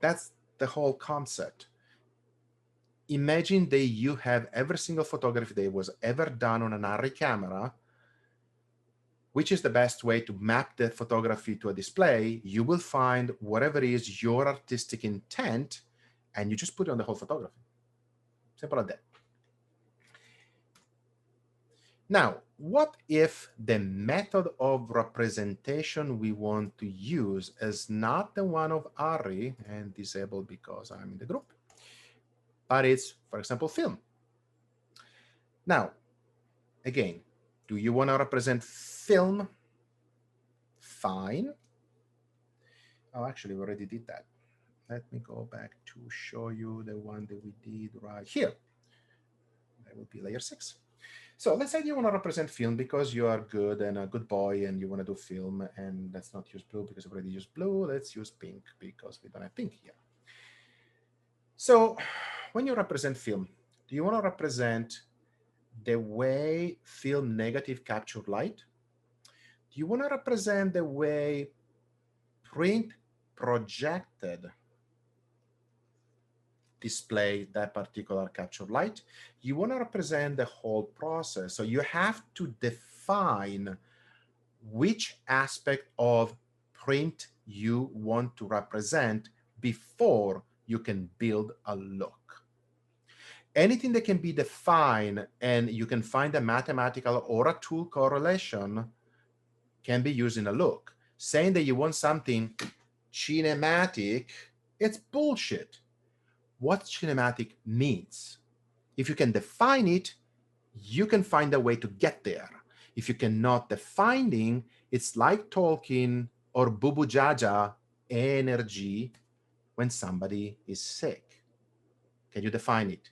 That's the whole concept. Imagine that you have every single photography that was ever done on an Arri camera. Which is the best way to map the photography to a display? You will find whatever is your artistic intent, and you just put it on the whole photography. Simple as that. Now, what if the method of representation we want to use is not the one of Arri, and disabled because I'm in the group, but it's, for example, film? Now, again, do you want to represent film? Fine. Oh, actually, we already did that. Let me go back to show you the one that we did right here. That would be layer 6. So let's say you want to represent film because you are good and a good boy and you want to do film, and let's not use blue because we already used blue. Let's use pink because we don't have pink here. So when you represent film, do you want to represent the way film negative capture light? Do you want to represent the way print projected display that particular capture light? You want to represent the whole process. So you have to define which aspect of print you want to represent before you can build a look. Anything that can be defined and you can find a mathematical or a tool correlation can be used in a look. Saying that you want something cinematic, it's bullshit. What cinematic means. If you can define it, you can find a way to get there. If you cannot define it, it's like talking or bubu jaja energy when somebody is sick. Can you define it?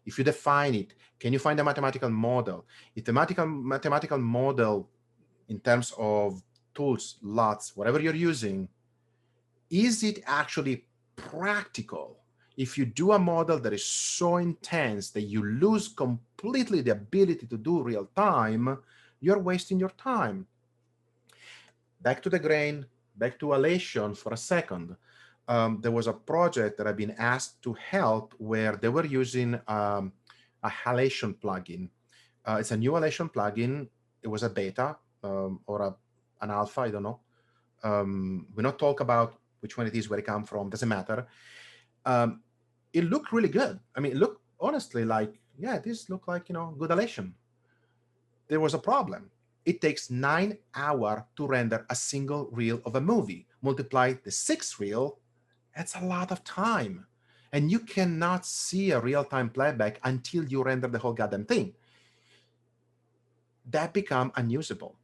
If you define it, can you find a mathematical model? If the mathematical model in terms of tools, lots, whatever you're using, is it actually practical? If you do a model that is so intense that you lose completely the ability to do real time, you're wasting your time. Back to the grain, back to halation for a second. There was a project that I've been asked to help where they were using a halation plugin. It's a new halation plugin. It was a beta or an alpha, I don't know. We're not talk about which one it is, where it come from, doesn't matter. It looked really good. I mean, it looked honestly like, yeah, this looked like, good halation. There was a problem. It takes 9 hours to render a single reel of a movie. Multiply the 6 reel, that's a lot of time. And you cannot see a real-time playback until you render the whole goddamn thing. That become unusable.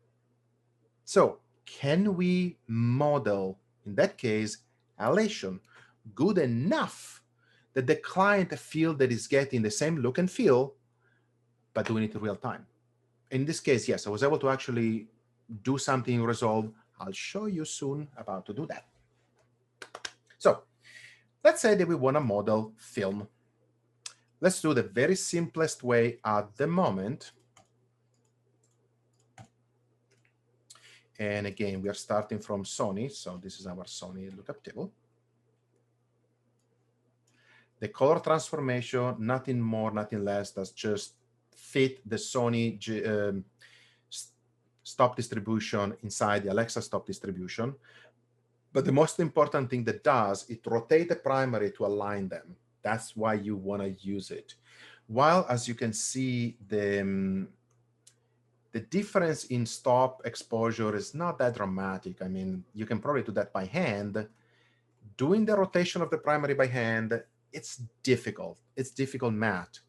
So can we model, in that case, halation good enough that the client feel that it's getting the same look and feel, but doing it in real time? In this case, yes, I was able to actually do something in Resolve. I'll show you soon about to do that. So let's say that we want to model film. Let's do the very simplest way at the moment. And again, we are starting from Sony. So this is our Sony lookup table. The color transformation, nothing more, nothing less, does just fit the Sony stop distribution inside the Alexa stop distribution. But the most important thing that does, it rotates the primary to align them. That's why you want to use it. While, as you can see, the difference in stop exposure is not that dramatic. I mean, you can probably do that by hand. Doing the rotation of the primary by hand, it's difficult. It's difficult math.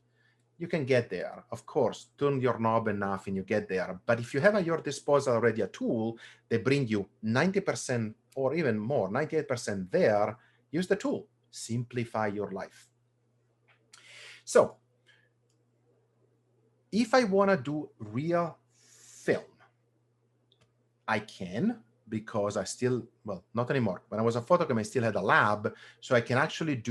You can get there, of course. Turn your knob enough and you get there. But if you have at your disposal already a tool that bring you 90% or even more, 98% there, use the tool. Simplify your life. So if I want to do real film, I can, because I still, well, not anymore. When I was a photographer, I still had a lab, so I can actually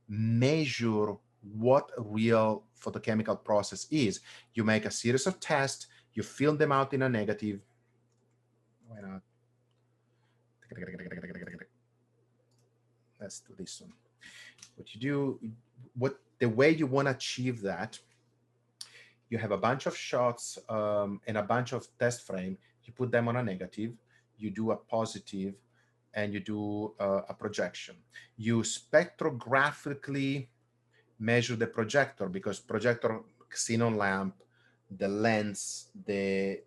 measure what real photochemical process is. You make a series of tests, you film them out in a negative. Why not? Let's do this one. What you do, the way you want to achieve that, you have a bunch of shots and a bunch of test frame. You put them on a negative, you do a positive, and you do a projection. You spectrographically measure the projector, because projector, xenon lamp, the lens, the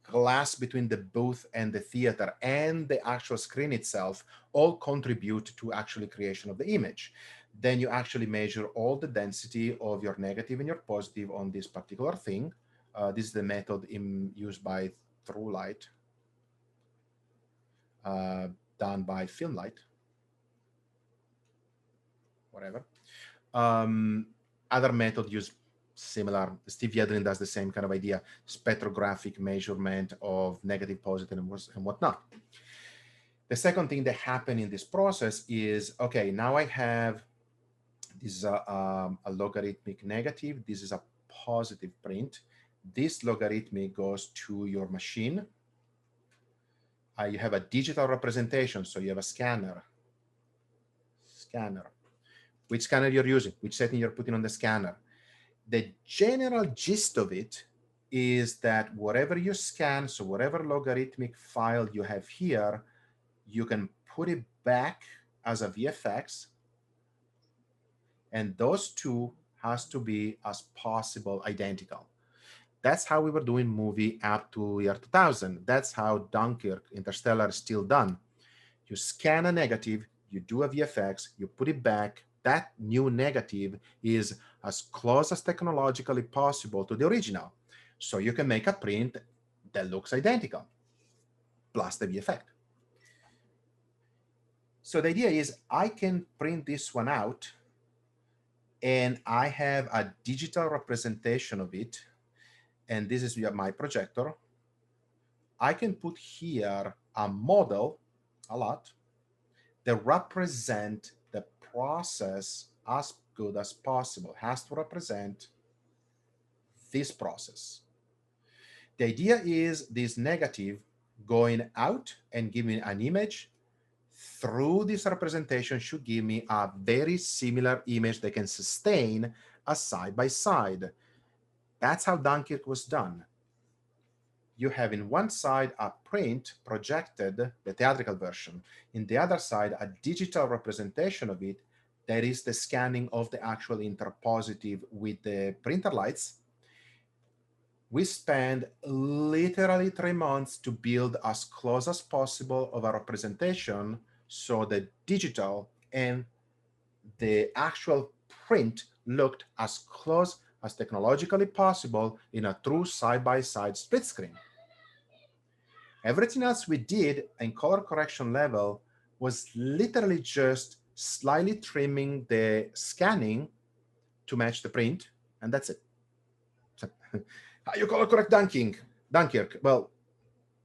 glass between the booth and the theater, and the actual screen itself all contribute to actually creation of the image. Then you actually measure all the density of your negative and your positive on this particular thing. This is the method used by TrueLight, done by FilmLight, whatever. Other method use similar. Steve Yedlin does the same kind of idea, spectrographic measurement of negative, positive, and whatnot. The second thing that happened in this process is, okay, now I have this is a logarithmic negative. This is a positive print. This logarithmic goes to your machine. You have a digital representation, so you have a scanner. Which scanner you're using, which setting you're putting on the scanner. The general gist of it is that whatever you scan, so whatever logarithmic file you have here, you can put it back as a VFX, and those two has to be as possible identical. That's how we were doing movie up to year 2000. That's how Dunkirk, Interstellar is still done. You scan a negative, you do a VFX, you put it back. That new negative is as close as technologically possible to the original. So you can make a print that looks identical, plus the VFX. So the idea is I can print this one out and I have a digital representation of it, and this is my projector, I can put here a model, a lot, that represent the process as good as possible. It has to represent this process. The idea is this negative going out and giving an image through this representation should give me a very similar image that can sustain a side by side. That's how Dunkirk was done. You have in one side a print projected, the theatrical version, in the other side a digital representation of it, that is the scanning of the actual interpositive with the printer lights. We spent literally 3 months to build as close as possible of a representation so the digital and the actual print looked as close as technologically possible in a true side-by-side split screen. Everything else we did in color correction level was literally just slightly trimming the scanning to match the print, and that's it. So, how you color correct Dunkirk? Well,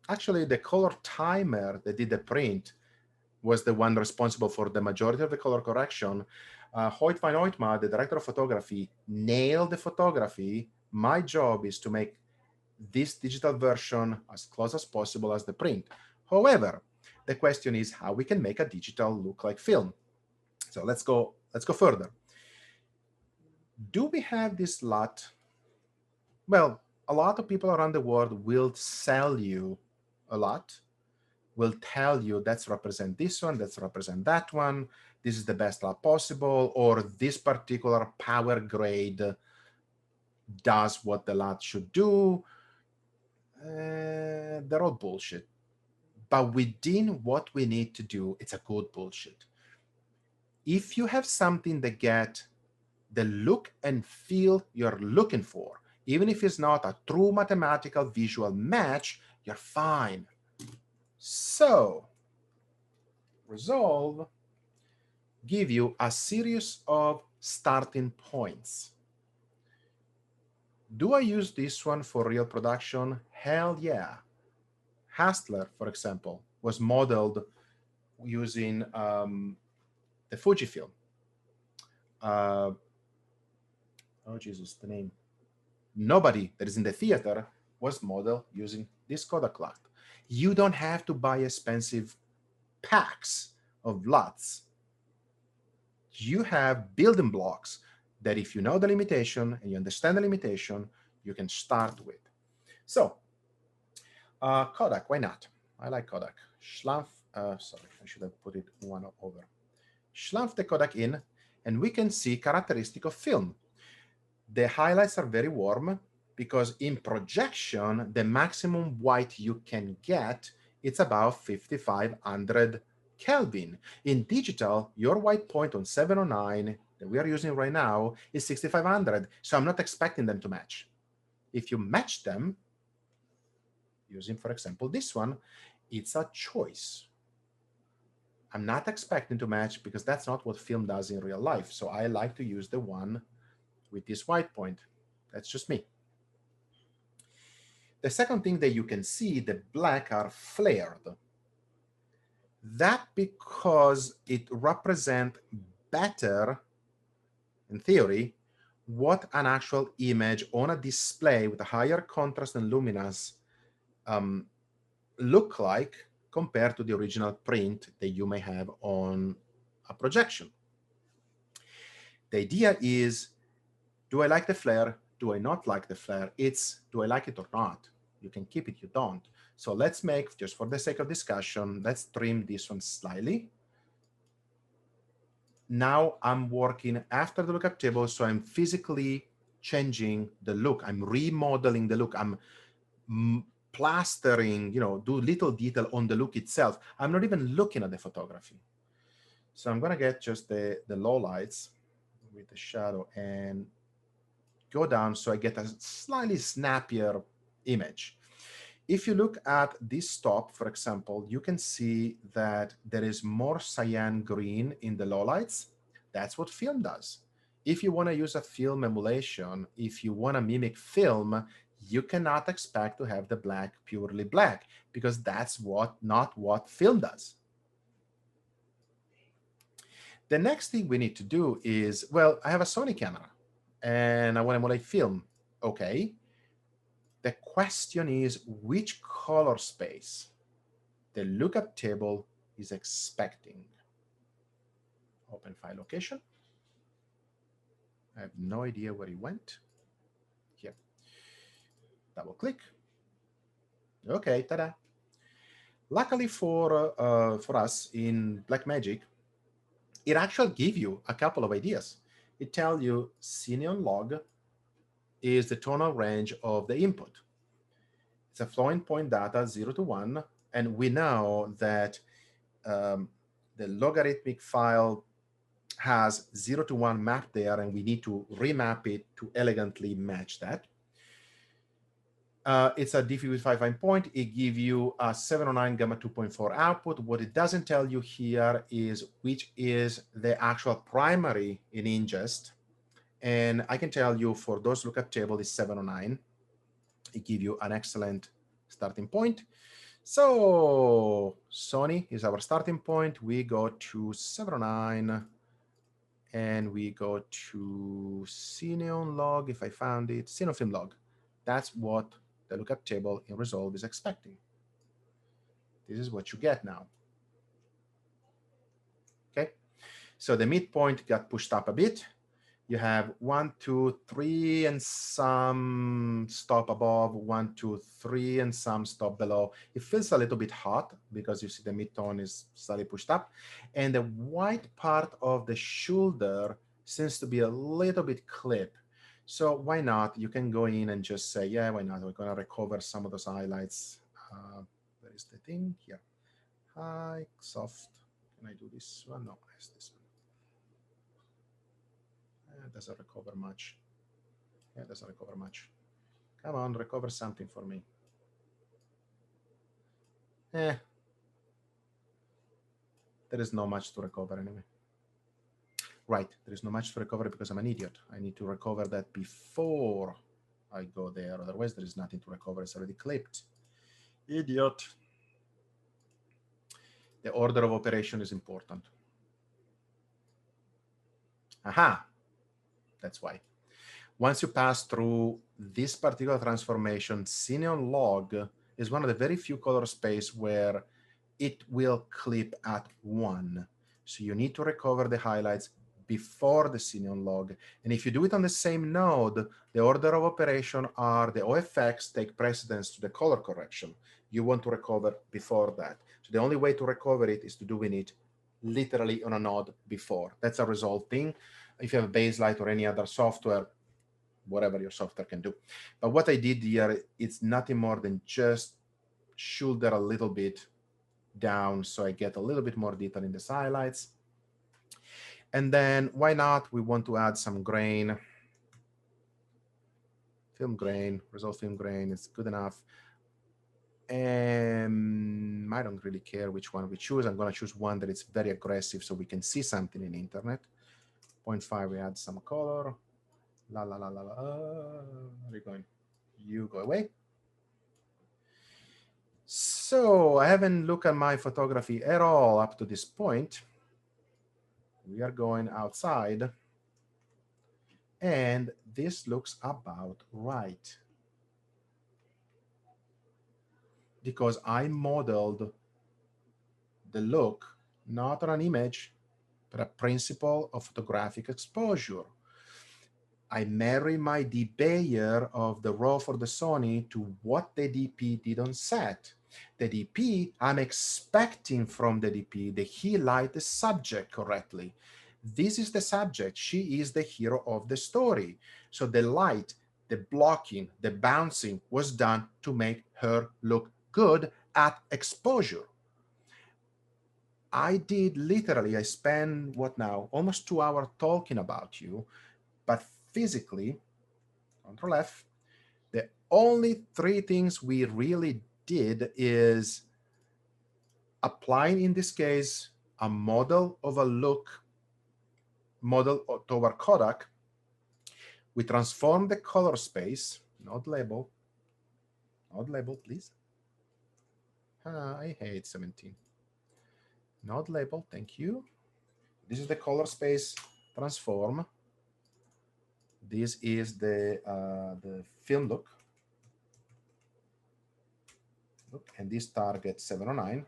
actually, the color timer that did the print was the one responsible for the majority of the color correction. Hoyt van Hoytma, the director of photography, nailed the photography. My job is to make this digital version as close as possible as the print. However, the question is how we can make a digital look like film. So let's go further. Do we have this lot? Well, a lot of people around the world will sell you a lot, will tell you let's represent this one, let's represent that one, this is the best lot possible, or this particular power grade does what the lot should do. They're all bullshit. But within what we need to do, it's a good bullshit. If you have something that get the look and feel you're looking for, even if it's not a true mathematical visual match, you're fine. So, Resolve give you a series of starting points. Do I use this one for real production? Hell yeah. Hustler, for example, was modeled using the Fujifilm. Oh Jesus, the name. Nobody that is in the theater was modeled using this Kodak lot. You don't have to buy expensive packs of lots. You have building blocks that if you know the limitation and you understand the limitation, you can start with. So, Kodak, why not? I like Kodak. Sorry, I should have put it one over. Schlamp the Kodak in, and we can see characteristic of film. The highlights are very warm because in projection, the maximum white you can get, it's about 5,500 Kelvin. In digital, your white point on 709 that we are using right now is 6,500. So I'm not expecting them to match. If you match them, using, for example, this one, it's a choice. I'm not expecting to match because that's not what film does in real life. So I like to use the one with this white point. That's just me. The second thing that you can see, the black are flared. That because it represents better, in theory, what an actual image on a display with a higher contrast and luminance look like compared to the original print that you may have on a projection. The idea is, do I like the flare? Do I not like the flare? It's, do I like it or not? You can keep it, you don't. So let's make, just for the sake of discussion, let's trim this one slightly. Now I'm working after the lookup table, so I'm physically changing the look. I'm remodeling the look. I'm plastering, do little detail on the look itself. I'm not even looking at the photography. So I'm gonna get just the low lights with the shadow and go down so I get a slightly snappier image. If you look at this top, for example, you can see that there is more cyan green in the lowlights. That's what film does. If you want to use a film emulation, if you want to mimic film, you cannot expect to have the black purely black, because that's not what film does. The next thing we need to do is, well, I have a Sony camera and I want to emulate film. Okay. The question is which color space the lookup table is expecting. Open file location. I have no idea where it went. Here. Double click. Okay, ta-da. Luckily for us in Blackmagic, it actually gives you a couple of ideas. It tells you Cineon log is the tonal range of the input. It's a flowing point data 0 to 1, and we know that the logarithmic file has 0 to 1 mapped there, and we need to remap it to elegantly match that. It's a D55 point. It gives you a 709 gamma 2.4 output. What it doesn't tell you here is which is the actual primary in ingest. And I can tell you for those lookup table is 709. It gives you an excellent starting point. So Sony is our starting point. We go to 709 and we go to Cineon log, if I found it, Cineon film log. That's what the lookup table in Resolve is expecting. This is what you get now. Okay, so the midpoint got pushed up a bit. You have 1, 2, 3, and some stop above, 1, 2, 3, and some stop below. It feels a little bit hot because you see the midtone is slightly pushed up. And the white part of the shoulder seems to be a little bit clipped. So why not? You can go in and just say, yeah, why not? We're going to recover some of those highlights. Where is the thing? Here. High, soft. Can I do this one? No, it's this one. Doesn't recover much. Yeah, doesn't recover much. Come on, recover something for me. There is not much to recover anyway. Right, there is not much to recover because I'm an idiot. I need to recover that before I go there. Otherwise, there is nothing to recover. It's already clipped. Idiot. The order of operation is important. Aha, that's why. Once you pass through this particular transformation, Cineon log is one of the very few color space where it will clip at 1. So you need to recover the highlights before the Cineon log. And if you do it on the same node, the order of operation are the OFX take precedence to the color correction. You want to recover before that. So the only way to recover it is to doing it literally on a node before. That's a Resolve thing. If you have a Baselight or any other software, whatever your software can do. But what I did here, it's nothing more than just shoulder a little bit down so I get a little bit more detail in the highlights. And then why not? We want to add some grain. Film grain, Resolve film grain is good enough. And I don't really care which one we choose. I'm going to choose one that is very aggressive so we can see something in the internet. 0.5, we add some color. La la la la la. Where are you going? You go away. So I haven't looked at my photography at all up to this point. We are going outside. And this looks about right. Because I modeled the look, not on an image, but a principle of photographic exposure. I marry my debayer of the RAW for the Sony to what the DP did on set. The DP, I'm expecting from the DP that he light the subject correctly. This is the subject. She is the hero of the story. So the light, the blocking, the bouncing was done to make her look good at exposure. I did literally, I spent, what now, almost 2 hours talking about you, but physically, Control F, the only 3 things we really did is applying, in this case, a model of a look, model toward Kodak, We transform the color space, not label, please. I hate 17. Not label, thank you. This is the color space transform. This is the film look. And this target 709.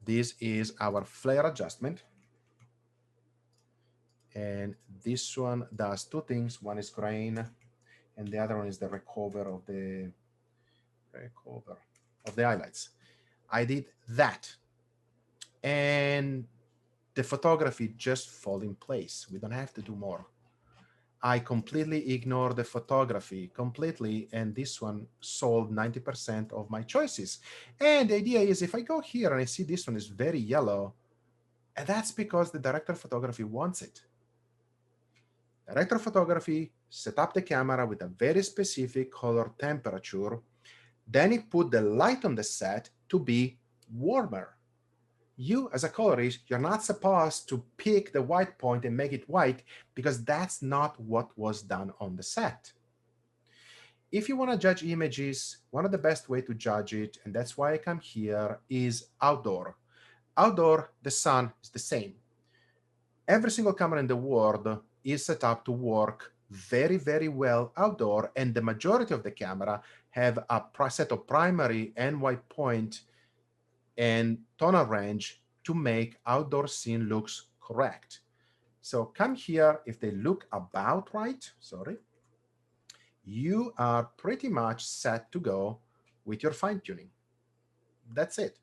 This is our flare adjustment. And this one does two things. One is grain, and the other one is the recover of the highlights. I did that. And the photography just fall in place. We don't have to do more. I completely ignore the photography completely, and this one solved 90% of my choices. And the idea is if I go here and I see this one is very yellow, and that's because the director of photography wants it. Director of photography set up the camera with a very specific color temperature. Then it put the light on the set to be warmer. You, as a colorist, you're not supposed to pick the white point and make it white because that's not what was done on the set. If you want to judge images, one of the best way to judge it, and that's why I come here, is outdoor. Outdoor, the sun is the same. Every single camera in the world is set up to work very, very well outdoor, and the majority of the camera have a set of primary and white point and tonal range to make outdoor scene looks correct. So come here, if they look about right, you are pretty much set to go with your fine tuning. That's it.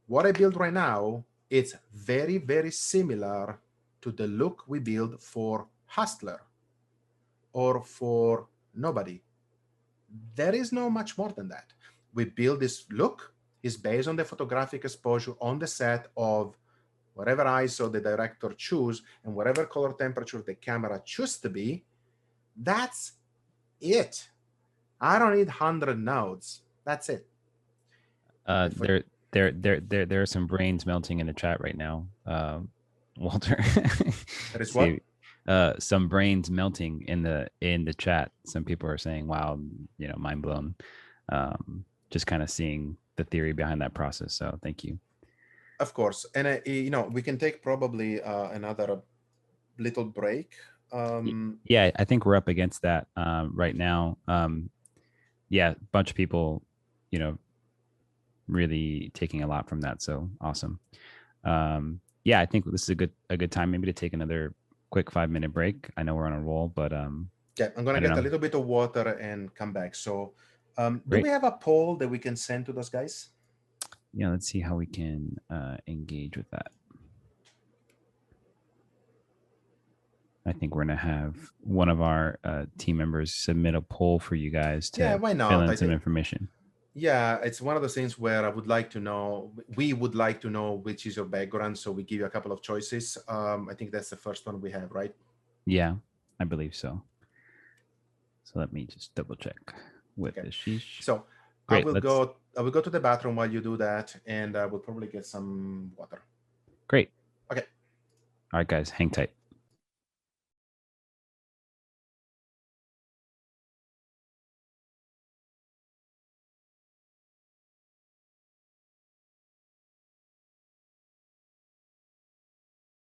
What I build right now, it's very, very similar to the look we build for Hustler or for Nobody. There is no much more than that. We build this look is based on the photographic exposure on the set of whatever ISO the director choose and whatever color temperature the camera choose to be. That's it. I don't need 100 nodes. That's it. There are some brains melting in the chat right now, Walter. That is what? Some brains melting in the chat. Some people are saying, "Wow, mind blown." Just kind of seeing the theory behind that process. So thank you. Of course, and we can take probably another little break. Yeah, I think we're up against that right now. Yeah, a bunch of people, really taking a lot from that. So awesome. Yeah, I think this is a good time maybe to take another quick 5-minute break. I know we're on a roll, but yeah, I'm gonna get a little bit of water and come back. So do Great. we have a poll that we can send to those guys? Yeah, let's see how we can engage with that. I think we're gonna have one of our team members submit a poll for you guys to why not? Fill in some information. Yeah, it's one of those things where we would like to know which is your background, so we give you a couple of choices. I think that's the first one we have, right? Yeah, I believe so. So let me just double check with the sheesh. So great, I will go to the bathroom while you do that, and I will probably get some water. Great. Okay. All right, guys, hang tight.